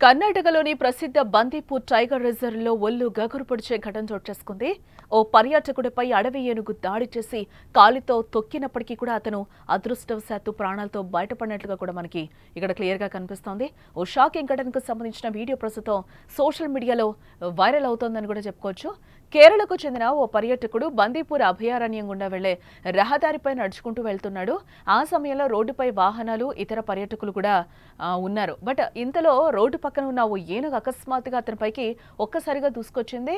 కర్ణాటకలోని ప్రసిద్ధ Bandipur tiger reserve లో ఒళ్ళు గగురు పొడిచే ఘటన చోటు చేసుకుంది. ఓ పర్యాటకుడిపై అడవి ఏనుగు దాడి చేసి కాలితో తొక్కినప్పటికీ కూడా అతను అదృష్టవశాత్తు ప్రాణాలతో బయటపడినట్లుగా కూడా మనకి ఇక్కడ క్లియర్ గా కనిపిస్తోంది. ఓ షాకింగ్ ఘటనకు సంబంధించిన వీడియో ప్రస్తుతం సోషల్ మీడియాలో వైరల్ అవుతోందని కూడా చెప్పుకోవచ్చు. కేరళకు చెందిన ఓ పర్యాటకుడు బందీపూర్ అభయారణ్యం గుండా వెళ్లే రహదారిపై నడుచుకుంటూ వెళ్తున్నాడు. ఆ సమయంలో రోడ్డుపై వాహనాలు, ఇతర పర్యాటకులు కూడా ఉన్నారు. బట్ ఇంతలో రోడ్డు పక్కన ఉన్న ఓ ఏనుగు అకస్మాత్తుగా అతనిపైకి ఒక్కసారిగా దూసుకొచ్చింది.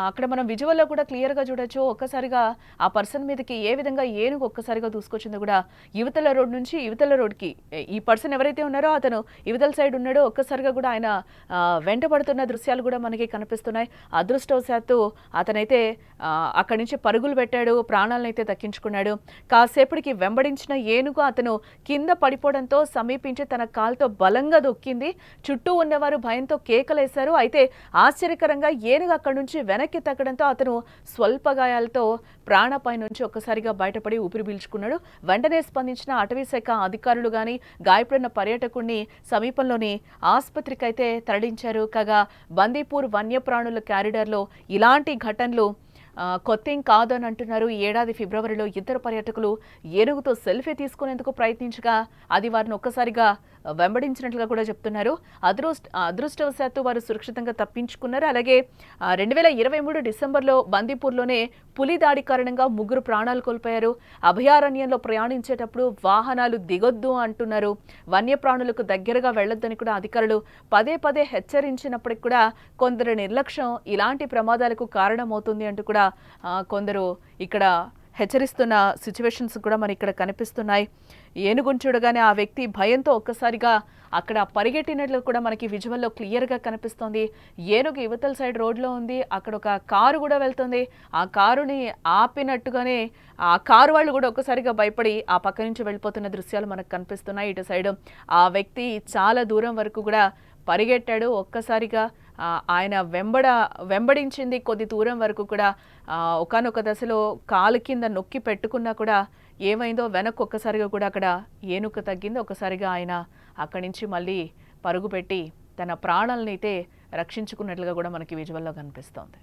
అక్కడ మనం విజువల్లో కూడా క్లియర్ గా చూడొచ్చు. ఒక్కసారిగా ఆ పర్సన్ మీదకి ఏ విధంగా ఏనుగు ఒక్కసారిగా దూసుకొచ్చిందో కూడా యువతల రోడ్ నుంచి యువతల రోడ్కి ఈ పర్సన్ ఎవరైతే ఉన్నారో అతను యువతల సైడ్ ఉన్నాడో ఒక్కసారిగా కూడా ఆయన వెంటబడుతున్న దృశ్యాలు కూడా మనకి కనిపిస్తున్నాయి. అదృష్టవశాత్తు అతనైతే అక్కడి నుంచి పరుగులు పెట్టాడు, ప్రాణాలను అయితే దక్కించుకున్నాడు. కాసేపటికి వెంబడించిన ఏనుగు అతను కింద పడిపోవడంతో సమీపించి తన కాలుతో బలంగా దొక్కింది. చుట్టూ ఉన్నవారు భయంతో కేకలేశారు. అయితే ఆశ్చర్యకరంగా ఏనుగు అక్కడి నుంచి వెనక్కి తగ్గడంతో అతను స్వల్ప గాయాలతో ప్రాణాపాయ నుంచి ఒక్కసారిగా బయటపడి ఊపిరి పీల్చుకున్నాడు. వెంటనే స్పందించిన అటవీ శాఖ అధికారులు గాని గాయపడిన పర్యాటకుడిని సమీపంలోని ఆసుపత్రికి అయితే తరలించారు. కాగా బందీపూర్ వన్యప్రాణుల కారిడార్లో ఇలాంటి ఘటనలు కొత్తేం కాదు అని అంటున్నారు. ఈ ఏడాది ఫిబ్రవరిలో ఇద్దరు పర్యాటకులు ఏనుగుతో సెల్ఫీ తీసుకునేందుకు ప్రయత్నించగా అది వారిని ఒక్కసారిగా వెంబడించినట్లుగా కూడా చెప్తున్నారు. అదృష్టవశాత్తు వారు సురక్షితంగా తప్పించుకున్నారు. అలాగే 2023 డిసెంబర్లో బందీపూర్లోనే పులి దాడి కారణంగా 3 ప్రాణాలు కోల్పోయారు. అభయారణ్యంలో ప్రయాణించేటప్పుడు వాహనాలు దిగొద్దు అంటున్నారు. వన్యప్రాణులకు దగ్గరగా వెళ్లొద్దని కూడా అధికారులు పదే పదే హెచ్చరించినప్పటికీ కూడా కొందరు నిర్లక్ష్యం ఇలాంటి ప్రమాదాలకు కారణమవుతుంది అంటూ కూడా కొందరు ఇక్కడ హెచ్చరిస్తున్న సిచ్యువేషన్స్ కూడా మనకి ఇక్కడ కనిపిస్తున్నాయి. ఏనుగును చూడగానే ఆ వ్యక్తి భయంతో ఒక్కసారిగా అక్కడ పరిగెట్టినట్లు కూడా మనకి విజువల్లో క్లియర్గా కనిపిస్తోంది. ఏనుగు యువతల సైడ్ రోడ్లో ఉంది. అక్కడ ఒక కారు కూడా వెళ్తుంది. ఆ కారుని ఆపినట్టుగానే ఆ కారు వాళ్ళు కూడా ఒక్కసారిగా భయపడి ఆ పక్క నుంచి వెళ్ళిపోతున్న దృశ్యాలు మనకు కనిపిస్తున్నాయి. ఇటు సైడ్ ఆ వ్యక్తి చాలా దూరం వరకు కూడా పరిగెట్టాడు. ఒక్కసారిగా ఆయన వెంబడించింది కొద్ది దూరం వరకు కూడా ఒకానొక దశలో కాలు కింద నొక్కి పెట్టుకున్నా కూడా ఏమైందో వెనక్కి ఒక్కసారిగా కూడా అక్కడ ఏనుక తగ్గింది. ఒకసారిగా ఆయన అక్కడి నుంచి మళ్ళీ పరుగుపెట్టి తన ప్రాణాలనైతే రక్షించుకున్నట్లుగా కూడా మనకి విజువల్లో కనిపిస్తోంది.